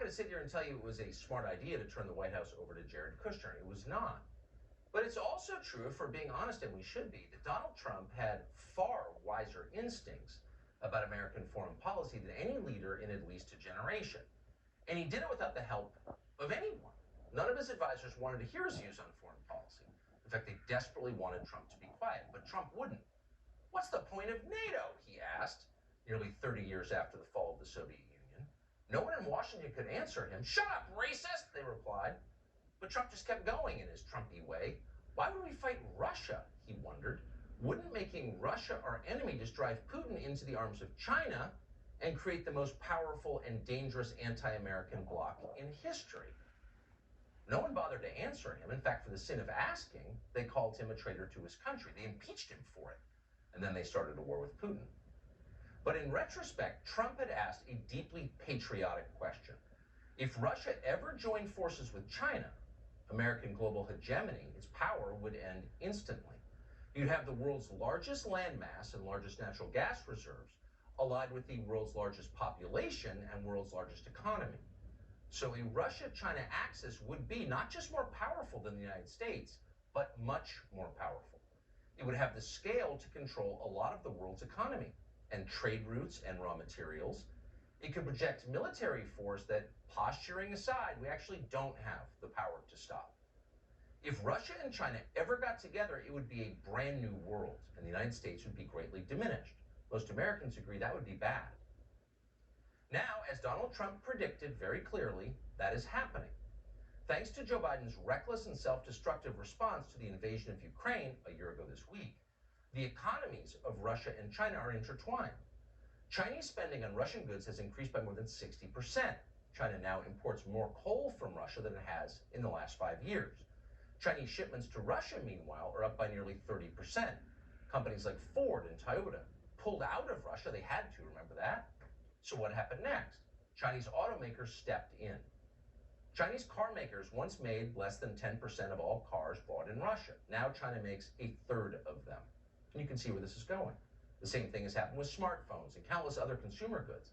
going to sit here and tell you it was a smart idea to turn the White House over to Jared Kushner. It was not. But it's also true, if we're being honest, and we should be, that Donald Trump had far wiser instincts about American foreign policy than any leader in at least a generation. And he did it without the help of anyone. None of his advisors wanted to hear his views on foreign policy. In fact, they desperately wanted Trump to be quiet, but Trump wouldn't. What's the point of NATO, he asked, nearly 30 years after the fall of the Soviet Union. No one in Washington could answer him. Shut up, racist, they replied. But Trump just kept going in his Trumpy way. Why would we fight Russia, he wondered. Wouldn't making Russia our enemy just drive Putin into the arms of China and create the most powerful and dangerous anti-American bloc in history? No one bothered to answer him. In fact, for the sin of asking, they called him a traitor to his country. They impeached him for it. And then they started a war with Putin. But in retrospect, Trump had asked a deeply patriotic question. If Russia ever joined forces with China, American global hegemony, its power would end instantly. You'd have the world's largest landmass and largest natural gas reserves allied with the world's largest population and world's largest economy. So a Russia-China axis would be not just more powerful than the United States, but much more powerful. It would have the scale to control a lot of the world's economy and trade routes and raw materials. It could project military force that, posturing aside, we actually don't have the power to stop. If Russia and China ever got together, it would be a brand new world, and the United States would be greatly diminished. Most Americans agree that would be bad. Now, as Donald Trump predicted very clearly, that is happening. Thanks to Joe Biden's reckless and self-destructive response to the invasion of Ukraine a year ago this week, the economies of Russia and China are intertwined. Chinese spending on Russian goods has increased by more than 60%. China now imports more coal from Russia than it has in the last 5 years. Chinese shipments to Russia, meanwhile, are up by nearly 30%. Companies like Ford and Toyota pulled out of Russia. They had to, remember that? So what happened next? Chinese automakers stepped in. Chinese car makers once made less than 10% of all cars bought in Russia. Now China makes a third of them. And you can see where this is going. The same thing has happened with smartphones and countless other consumer goods.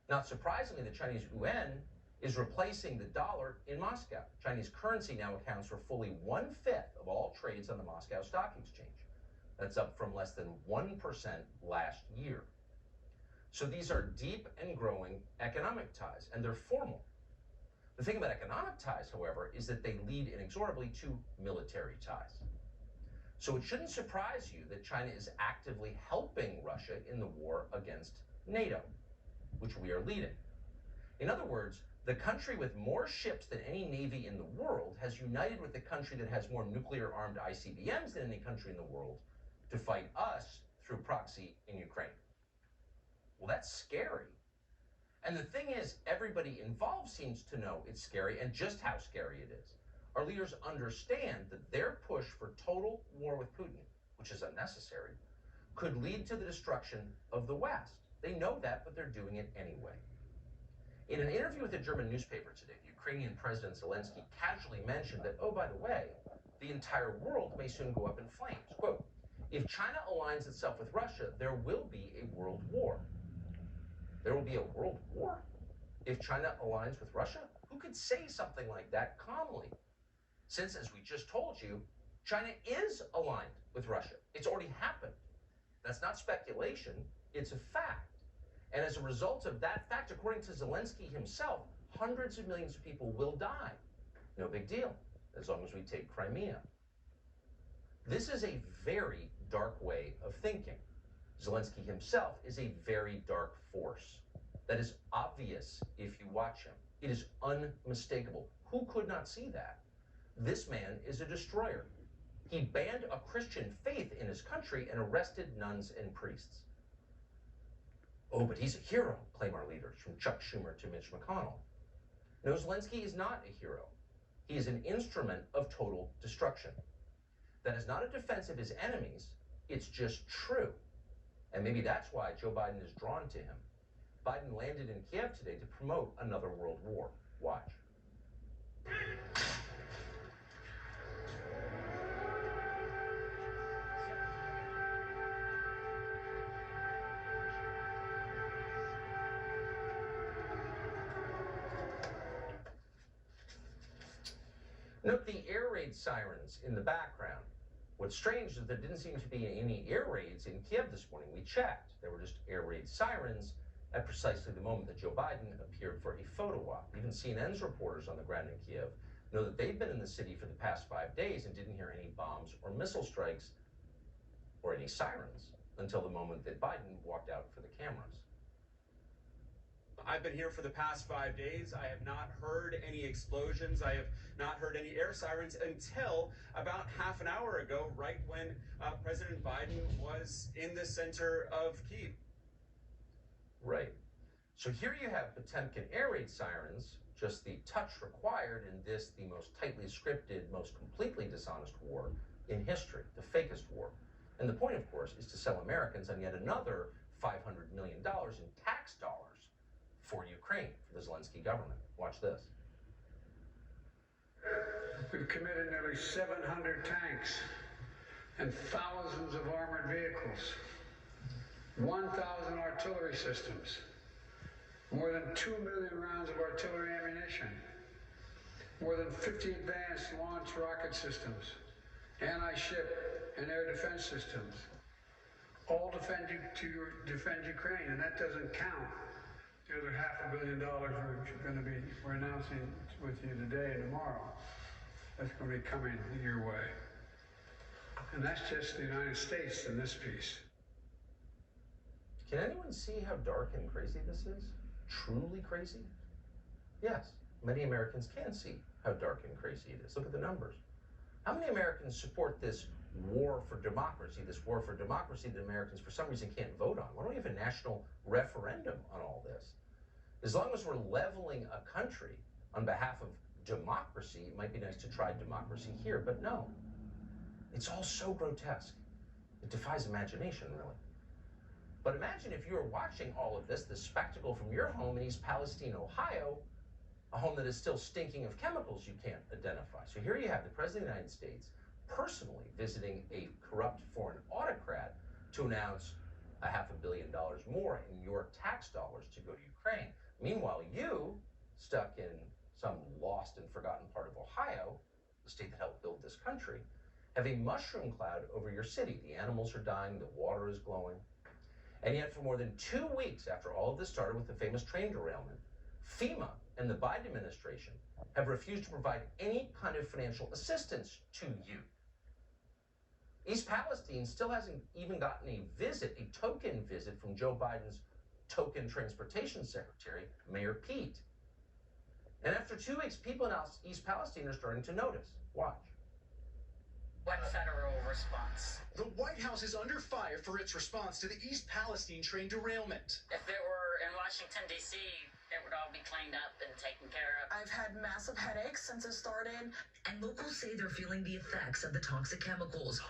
Not surprisingly, the Chinese yuan is replacing the dollar in Moscow. Chinese currency now accounts for fully 1/5 of all trades on the Moscow Stock Exchange. That's up from less than 1% last year. So these are deep and growing economic ties, and they're formal. The thing about economic ties, however, is that they lead inexorably to military ties. So it shouldn't surprise you that China is actively helping Russia in the war against NATO, which we are leading. In other words, the country with more ships than any navy in the world has united with the country that has more nuclear-armed ICBMs than any country in the world to fight us through proxy in Ukraine. Well, that's scary. And the thing is, everybody involved seems to know it's scary and just how scary it is. Our leaders understand that their push for total war with Putin, which is unnecessary, could lead to the destruction of the West. They know that, but they're doing it anyway. In an interview with a German newspaper today, the Ukrainian President Zelensky casually mentioned that, oh, by the way, the entire world may soon go up in flames. Quote, if China aligns itself with Russia, there will be a world war. There will be a world war? If China aligns with Russia? Who could say something like that calmly? Since, as we just told you, China is aligned with Russia. It's already happened. That's not speculation, it's a fact. And as a result of that fact, according to Zelensky himself, hundreds of millions of people will die. No big deal, as long as we take Crimea. This is a very dark way of thinking. Zelensky himself is a very dark force. That is obvious if you watch him. It is unmistakable. Who could not see that? This man is a destroyer. He banned a Christian faith in his country and arrested nuns and priests. Oh, but he's a hero, claim our leaders, from Chuck Schumer to Mitch McConnell. No, Zelensky is not a hero. He is an instrument of total destruction. That is not a defense of his enemies, it's just true. And maybe that's why Joe Biden is drawn to him. Biden landed in Kiev today to promote another world war. Watch. Note the air raid sirens in the background. What's strange is there didn't seem to be any air raids in Kiev this morning. We checked. There were just air raid sirens at precisely the moment that Joe Biden appeared for a photo op. Even CNN's reporters on the ground in Kiev know that they've been in the city for the past 5 days and didn't hear any bombs or missile strikes or any sirens until the moment that Biden walked out for the cameras. I've been here for the past 5 days. I have not heard any explosions. I have not heard any air sirens until about half an hour ago, right when President Biden was in the center of Kyiv. Right. So here you have Potemkin air raid sirens, just the touch required in this, the most tightly scripted, most completely dishonest war in history, the fakest war. And the point, of course, is to sell Americans on yet another $500 million in tax dollars for Ukraine, for the Zelensky government. Watch this. We've committed nearly 700 tanks and thousands of armored vehicles, 1,000 artillery systems, more than 2 million rounds of artillery ammunition, more than 50 advanced launch rocket systems, anti-ship and air defense systems, all to defend Ukraine, and that doesn't count the other $500 million we're announcing with you today and tomorrow. That's going to be coming your way. And that's just the United States in this piece. Can anyone see how dark and crazy this is? Truly crazy? Yes, many Americans can see how dark and crazy it is. Look at the numbers. How many Americans support this war for democracy that Americans for some reason can't vote on? Why don't we have a national referendum on all this? As long as we're leveling a country on behalf of democracy, it might be nice to try democracy here, but no. It's all so grotesque. It defies imagination, really. But imagine if you were watching all of this spectacle from your home in East Palestine, Ohio, a home that is still stinking of chemicals you can't identify. So here you have the President of the United States personally visiting a corrupt foreign autocrat to announce $500 million more in your tax dollars to go to Ukraine. Meanwhile, you, stuck in some lost and forgotten part of Ohio, the state that helped build this country, have a mushroom cloud over your city. The animals are dying, the water is glowing. And yet for more than 2 weeks after all of this started with the famous train derailment, FEMA and the Biden administration have refused to provide any kind of financial assistance to you. East Palestine still hasn't even gotten a visit, a token visit from Joe Biden's token transportation secretary, Mayor Pete. And after 2 weeks, people in East Palestine are starting to notice. Watch. What federal response? The White House is under fire for its response to the East Palestine train derailment. If it were in Washington, D.C., it would all be cleaned up and taken care of. I've had massive headaches since it started. And locals say they're feeling the effects of the toxic chemicals.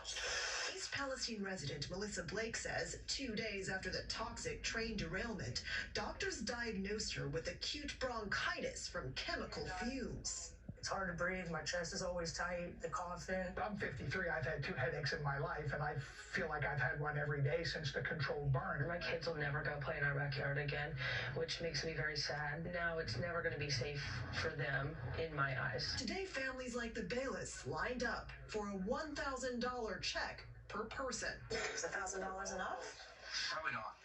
East Palestine resident Melissa Blake says 2 days after the toxic train derailment, doctors diagnosed her with acute bronchitis from chemical fumes. It's hard to breathe. My chest is always tight, the coughing. I'm 53. I've had 2 headaches in my life, and I feel like I've had one every day since the controlled burn. My kids will never go play in our backyard again, which makes me very sad. Now it's never going to be safe for them, in my eyes. Today, families like the Bayless lined up for a $1,000 check per person. Is $1,000 enough? Probably not.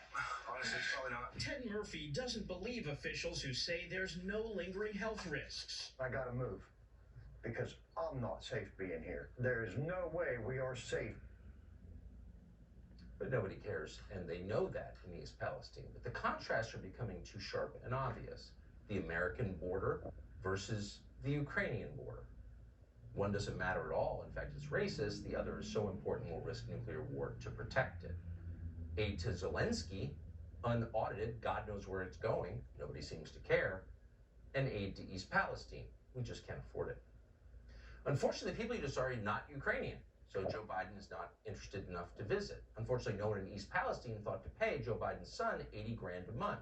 Honestly, it's probably not. Ted Murphy doesn't believe officials who say there's no lingering health risks. I gotta move because I'm not safe being here. There is no way we are safe. But nobody cares, and they know that in East Palestine. But the contrasts are becoming too sharp and obvious. The American border versus the Ukrainian border. One doesn't matter at all. In fact, it's racist. The other is so important we'll risk nuclear war to protect it. Aid to Zelensky, unaudited, God knows where it's going, nobody seems to care, and aid to East Palestine. We just can't afford it. Unfortunately, people just are not Ukrainian, so Joe Biden is not interested enough to visit. Unfortunately, no one in East Palestine thought to pay Joe Biden's son $80 grand a month.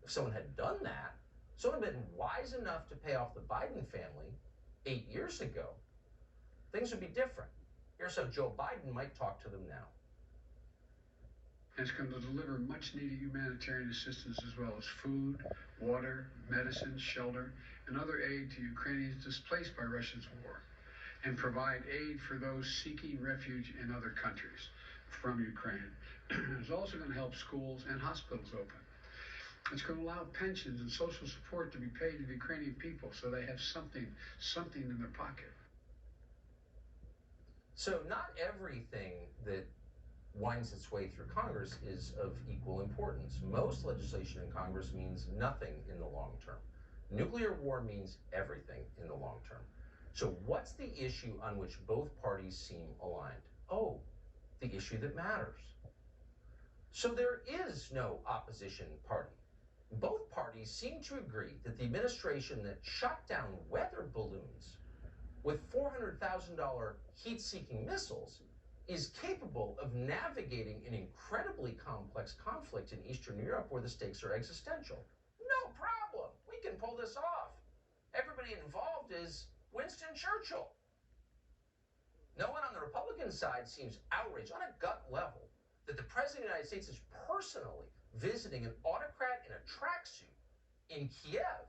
If someone had done that, someone had been wise enough to pay off the Biden family 8 years ago, things would be different. Here's how Joe Biden might talk to them now. It's going to deliver much-needed humanitarian assistance as well as food, water, medicine, shelter, and other aid to Ukrainians displaced by Russia's war. and provide aid for those seeking refuge in other countries from Ukraine. It's also going to help schools and hospitals open. It's going to allow pensions and social support to be paid to the Ukrainian people so they have something in their pocket. So not everything that winds its way through Congress is of equal importance. Most legislation in Congress means nothing in the long term. Nuclear war means everything in the long term. So what's the issue on which both parties seem aligned? Oh, the issue that matters. So there is no opposition party. Both parties seem to agree that the administration that shot down weather balloons with $400,000 heat-seeking missiles is capable of navigating an incredibly complex conflict in Eastern Europe where the stakes are existential. No problem. We can pull this off. Everybody involved is Winston Churchill. No one on the Republican side seems outraged on a gut level that the President of the United States is personally visiting an autocrat in a tracksuit in Kiev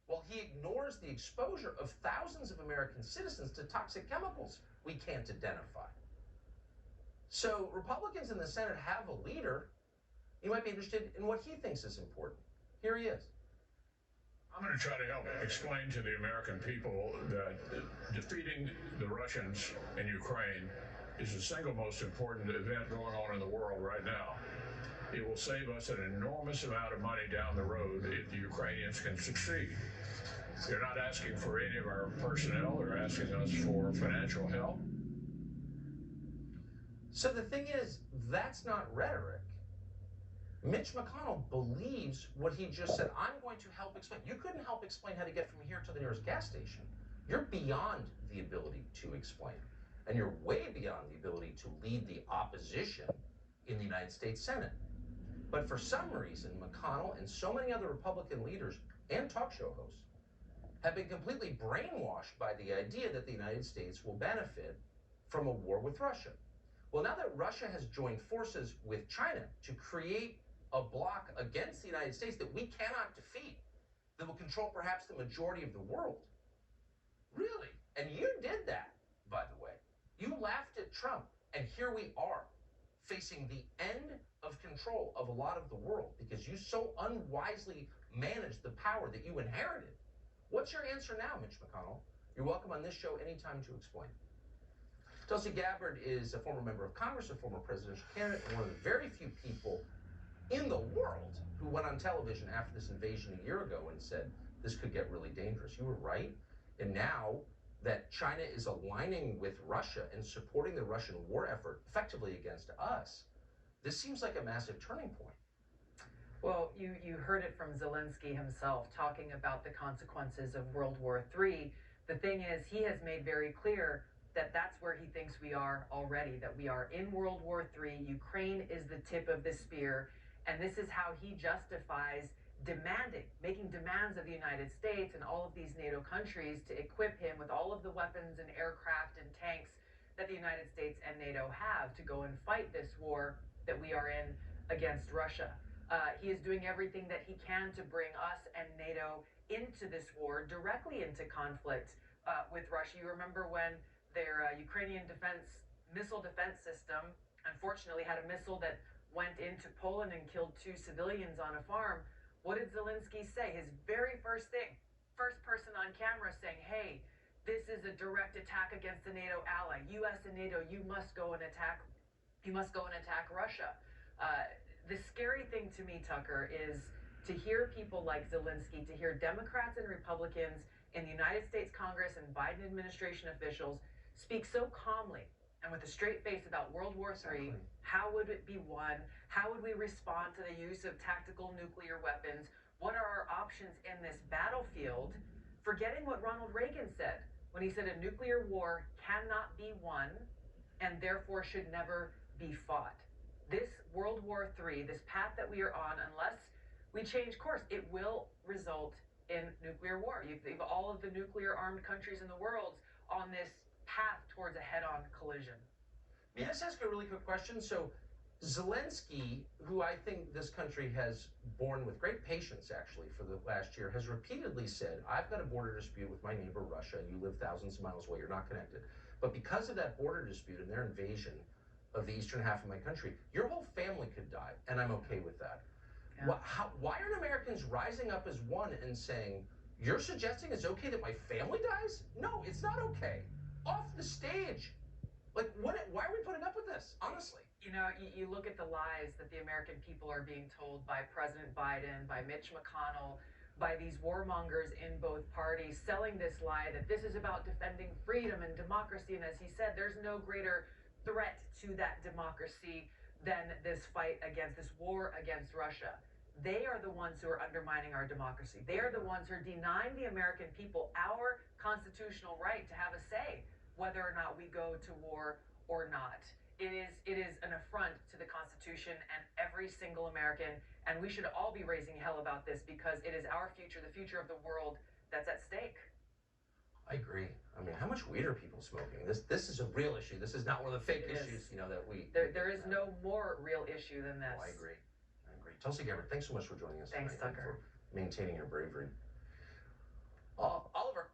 while he ignores the exposure of thousands of American citizens to toxic chemicals we can't identify. So Republicans in the Senate have a leader. You might be interested in what he thinks is important. Here he is. I'm going to try to help explain to the American people that defeating the Russians in Ukraine is the single most important event going on in the world right now. It will save us an enormous amount of money down the road if the Ukrainians can succeed. They're not asking for any of our personnel. They're asking us for financial help. So the thing is, that's not rhetoric. Mitch McConnell believes what he just said. I'm going to help explain. You couldn't help explain how to get from here to the nearest gas station. You're beyond the ability to explain. And you're way beyond the ability to lead the opposition in the United States Senate. But for some reason, McConnell and so many other Republican leaders and talk show hosts have been completely brainwashed by the idea that the United States will benefit from a war with Russia. Well, now that Russia has joined forces with China to create a bloc against the United States that we cannot defeat, that will control perhaps the majority of the world. Really? And you did that, by the way. You laughed at Trump, and here we are, facing the end of control of a lot of the world because you so unwisely managed the power that you inherited. What's your answer now, Mitch McConnell? You're welcome on this show anytime to explain. Tulsi Gabbard is a former member of Congress, a former presidential candidate, and one of the very few people in the world who went on television after this invasion a year ago and said, this could get really dangerous. You were right. And now that China is aligning with Russia and supporting the Russian war effort effectively against us, this seems like a massive turning point. Well, you heard it from Zelensky himself talking about the consequences of World War III. The thing is, he has made very clear that that's where he thinks we are already, that we are in World War III. Ukraine is the tip of the spear. And this is how he justifies making demands of the United States and all of these NATO countries to equip him with all of the weapons and aircraft and tanks that the United States and NATO have to go and fight this war that we are in against Russia. He is doing everything that he can to bring us and NATO into this war, directly into conflict with Russia. You remember when their Ukrainian missile defense system, unfortunately, had a missile that went into Poland and killed 2 civilians on a farm. What did Zelensky say? His very first thing, first person on camera saying, hey, this is a direct attack against a NATO ally. US and NATO, you must go and attack Russia. The scary thing to me, Tucker, is to hear people like Zelensky, to hear Democrats and Republicans in the United States Congress and Biden administration officials speak so calmly and with a straight face about World War III. How would it be won? How would we respond to the use of tactical nuclear weapons? What are our options in this battlefield? Forgetting what Ronald Reagan said when he said a nuclear war cannot be won and therefore should never be fought. This World War III, this path that we are on, unless we change course, it will result in nuclear war. You have all of the nuclear armed countries in the world on this path towards a head-on collision. May I just ask a really quick question? So Zelensky, who I think this country has borne with great patience, actually, for the last year, has repeatedly said, I've got a border dispute with my neighbor, Russia. You live thousands of miles away. You're not connected. But because of that border dispute and their invasion of the eastern half of my country, your whole family could die, and I'm okay with that. Yeah. Why aren't Americans rising up as one and saying, you're suggesting it's okay that my family dies? No, it's not okay. Off the stage. Like, why are we putting up with this, honestly? You know, you look at the lies that the American people are being told by President Biden, by Mitch McConnell, by these warmongers in both parties, selling this lie that this is about defending freedom and democracy. And as he said, there's no greater threat to that democracy than this fight against, this war against Russia. They are the ones who are undermining our democracy. They are the ones who are denying the American people our constitutional right to have a say whether or not we go to war or not. It is an affront to the Constitution and every single American, and we should all be raising hell about this because it is our future, the future of the world, that's at stake. I agree. I mean, how much weed are people smoking? This is a real issue. This is not one of the fake issues, you know, that we... There is no more real issue than this. Oh, I agree. Tulsi Gabbard, thanks so much for joining us tonight. Thanks, Tucker. And for maintaining your bravery. Oliver,